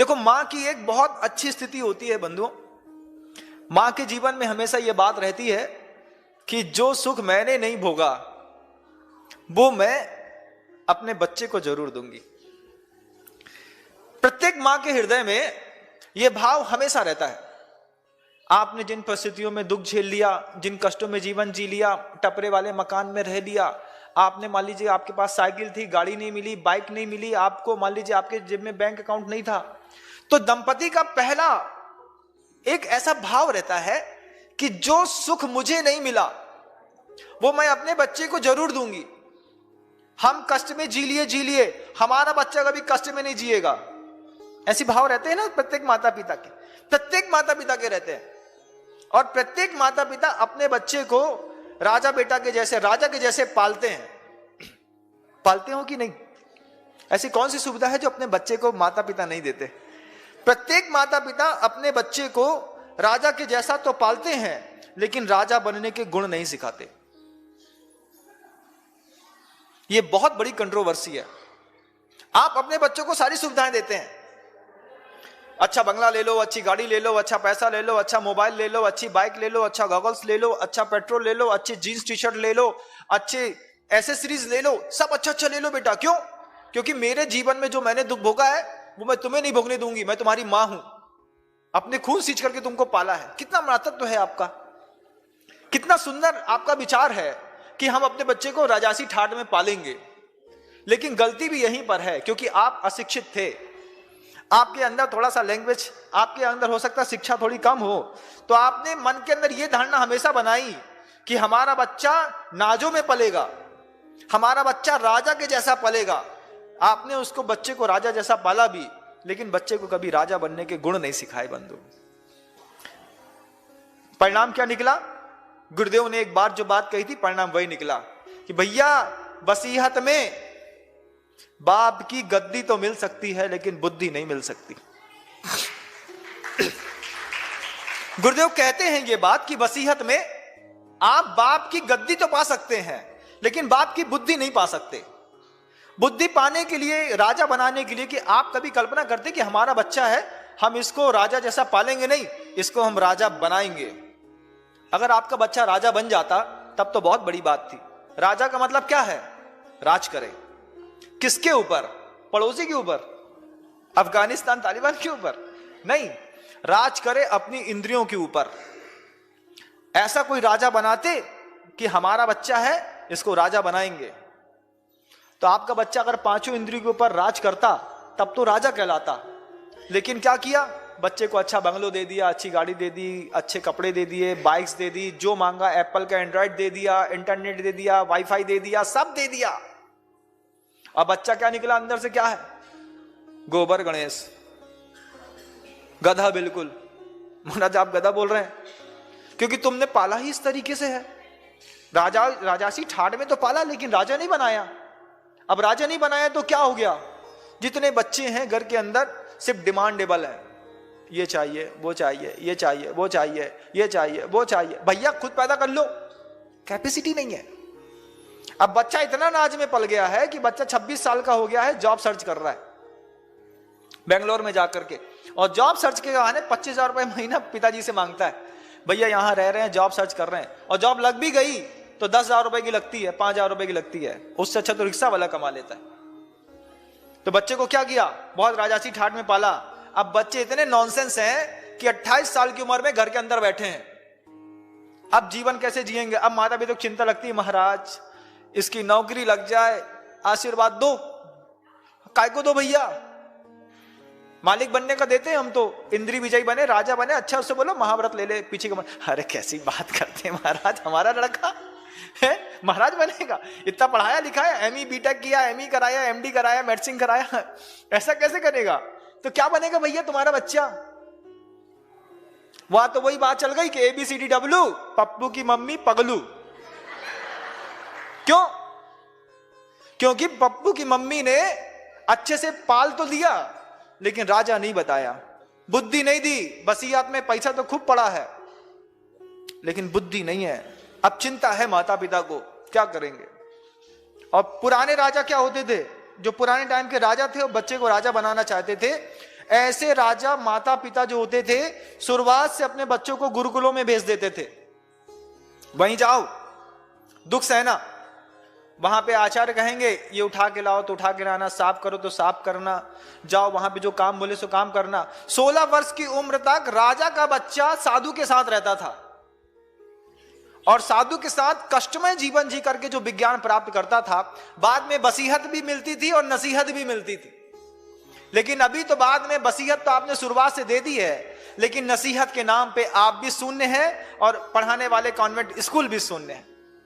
देखो, मां की एक बहुत अच्छी स्थिति होती है बंधुओं। मां के जीवन में हमेशा यह बात रहती है कि जो सुख मैंने नहीं भोगा वो मैं अपने बच्चे को जरूर दूंगी। प्रत्येक मां के हृदय में यह भाव हमेशा रहता है। आपने जिन परिस्थितियों में दुख झेल लिया, जिन कष्टों में जीवन जी लिया, टपरे वाले मकान में रह लिया, आपने मान लीजिए आपके पास साइकिल थी, गाड़ी नहीं मिली, बाइक नहीं मिली, आपको मान लीजिए आपके जेब में बैंक अकाउंट नहीं था, तो दंपति का पहला एक ऐसा भाव रहता है कि जो सुख मुझे नहीं मिला वो मैं अपने बच्चे को जरूर दूंगी। हम कष्ट में जी लिए, हमारा बच्चा कभी कष्ट में नहीं जिएगा। ऐसे भाव रहते हैं ना प्रत्येक माता पिता के, प्रत्येक माता पिता के रहते हैं। और प्रत्येक माता पिता अपने बच्चे को राजा बेटा के जैसे, राजा के जैसे पालते हैं। पालते हो कि नहीं? ऐसी कौन सी सुविधा है जो अपने बच्चे को माता पिता नहीं देते? प्रत्येक माता पिता अपने बच्चे को राजा के जैसा तो पालते हैं, लेकिन राजा बनने के गुण नहीं सिखाते। यह बहुत बड़ी कंट्रोवर्सी है। आप अपने बच्चों को सारी सुविधाएं देते हैं, अच्छा बंगला ले लो, अच्छी गाड़ी ले लो, अच्छा पैसा ले लो, अच्छा मोबाइल ले लो, अच्छी बाइक ले लो, अच्छा गॉगल्स ले लो, अच्छा पेट्रोल ले लो, अच्छी जीन्स टी शर्ट ले लो, अच्छे एसेसरीज ले लो, सब अच्छा अच्छा ले लो बेटा। क्यों? क्योंकि मेरे जीवन में जो मैंने दुख भोगा है वो मैं तुम्हें नहीं भोगने दूंगी। मैं तुम्हारी मां हूं, अपने खून सींच करके तुमको पाला है। कितना मातृत्व है आपका, कितना सुंदर आपका विचार है कि हम अपने बच्चे को राजासी ठाट में पालेंगे। लेकिन गलती भी यहीं पर है, क्योंकि आप अशिक्षित थे। आपके अंदर थोड़ा सा लैंग्वेज, आपके अंदर हो सकता है शिक्षा थोड़ी कम हो, तो आपने मन के अंदर यह धारणा हमेशा बनाई कि हमारा बच्चा नाजों में पलेगा, हमारा बच्चा राजा के जैसा पलेगा। आपने उसको बच्चे को राजा जैसा पाला भी, लेकिन बच्चे को कभी राजा बनने के गुण नहीं सिखाए बंधु। परिणाम क्या निकला? गुरुदेव ने एक बार जो बात कही थी, परिणाम वही निकला कि भैया वसीयत में बाप की गद्दी तो मिल सकती है लेकिन बुद्धि नहीं मिल सकती। गुरुदेव कहते हैं ये बात कि वसीयत में आप बाप की गद्दी तो पा सकते हैं लेकिन बाप की बुद्धि नहीं पा सकते। बुद्धि पाने के लिए, राजा बनाने के लिए, कि आप कभी कल्पना करते कि हमारा बच्चा है, हम इसको राजा जैसा पालेंगे नहीं, इसको हम राजा बनाएंगे। अगर आपका बच्चा राजा बन जाता तब तो बहुत बड़ी बात थी। राजा का मतलब क्या है? राज करे। किसके ऊपर? पड़ोसी के ऊपर, अफगानिस्तान तालिबान के ऊपर नहीं, राज करे अपनी इंद्रियों के ऊपर। ऐसा कोई राजा बनाते कि हमारा बच्चा है, इसको राजा बनाएंगे। तो आपका बच्चा अगर पांचों इंद्रियों के ऊपर राज करता तब तो राजा कहलाता। लेकिन क्या किया? बच्चे को अच्छा बंगलो दे दिया, अच्छी गाड़ी दे दी, अच्छे कपड़े दे दिए, बाइक्स दे दी, जो मांगा एप्पल का एंड्रॉइड दे दिया, इंटरनेट दे दिया, वाईफाई दे दिया, सब दे दिया। अब बच्चा क्या निकला अंदर से? क्या है? गोबर गणेश, गधा। बिल्कुल महाराज, आप गधा बोल रहे हैं क्योंकि तुमने पाला ही इस तरीके से है। राजासी ठाट में तो पाला लेकिन राजा नहीं बनाया। अब राजा नहीं बनाया तो क्या हो गया? जितने बच्चे हैं घर के अंदर सिर्फ डिमांडेबल है, ये चाहिए, वो चाहिए, ये चाहिए, वो चाहिए, ये चाहिए, वो चाहिए। भैया खुद पैदा कर लो, कैपेसिटी नहीं है। अब बच्चा इतना नाज में पल गया है कि बच्चा 26 साल का हो गया है, जॉब सर्च कर रहा है बेंगलोर में जाकर के, और जॉब सर्च के बहाने 25,000 रुपए महीना पिताजी से मांगता है। भैया यहां रह रहे हैं, जॉब सर्च कर रहे हैं, और जॉब लग भी गई तो 10,000 रुपए की लगती है, 5,000 रुपए की लगती है। उससे अच्छा तो रिक्शा वाला कमा लेता है। तो बच्चे को क्या किया? बहुत राजासी ठाट में पाला। अब बच्चे इतने नॉनसेंस हैं कि 28 साल की उम्र में घर के अंदर बैठे हैं। अब जीवन कैसे जिएंगे? अब माता पिता को चिंता लगती है, महाराज इसकी नौकरी लग जाए, आशीर्वाद दो। काय को दो भैया? मालिक बनने का देते हैं हम तो, इंद्री विजयी बने, राजा बने। अच्छा उससे बोलो महाव्रत ले ले पीछे का। अरे कैसी बात करते हैं महाराज, हमारा लड़का है महाराज बनेगा? इतना पढ़ाया लिखाया, एमई बीटेक किया, एमई कराया, एमडी कराया, मेडिसिन कराया, ऐसा कैसे करेगा? तो क्या बनेगा भैया तुम्हारा बच्चा? वहां तो वही बात चल गई कि ABCDW, पप्पू की मम्मी पगलू। क्यों? क्योंकि पप्पू की मम्मी ने अच्छे से पाल तो दिया लेकिन राजा नहीं बताया, बुद्धि नहीं दी। वसीयत में पैसा तो खूब पड़ा है लेकिन बुद्धि नहीं है। अब चिंता है माता पिता को, क्या करेंगे? और पुराने राजा क्या होते थे? जो पुराने टाइम के राजा थे वो बच्चे को राजा बनाना चाहते थे। ऐसे राजा माता पिता जो होते थे शुरुआत से अपने बच्चों को गुरुकुलों में भेज देते थे, वहीं जाओ दुख सहना। वहां पे आचार्य कहेंगे ये उठा के लाओ तो उठा के लाना, साफ करो तो साफ करना, जाओ वहां पे जो काम बोले सो काम करना। 16 वर्ष की उम्र तक राजा का बच्चा साधु के साथ रहता था और साधु के साथ कष्टमय जीवन जी करके जो विज्ञान प्राप्त करता था, बाद में वसीहत भी मिलती थी और नसीहत भी मिलती थी। लेकिन अभी तो बाद में वसीहत तो आपने शुरुआत से दे दी है, लेकिन नसीहत के नाम पे आप भी शून्य हैं और पढ़ाने वाले कॉन्वेंट स्कूल भी शून्य है।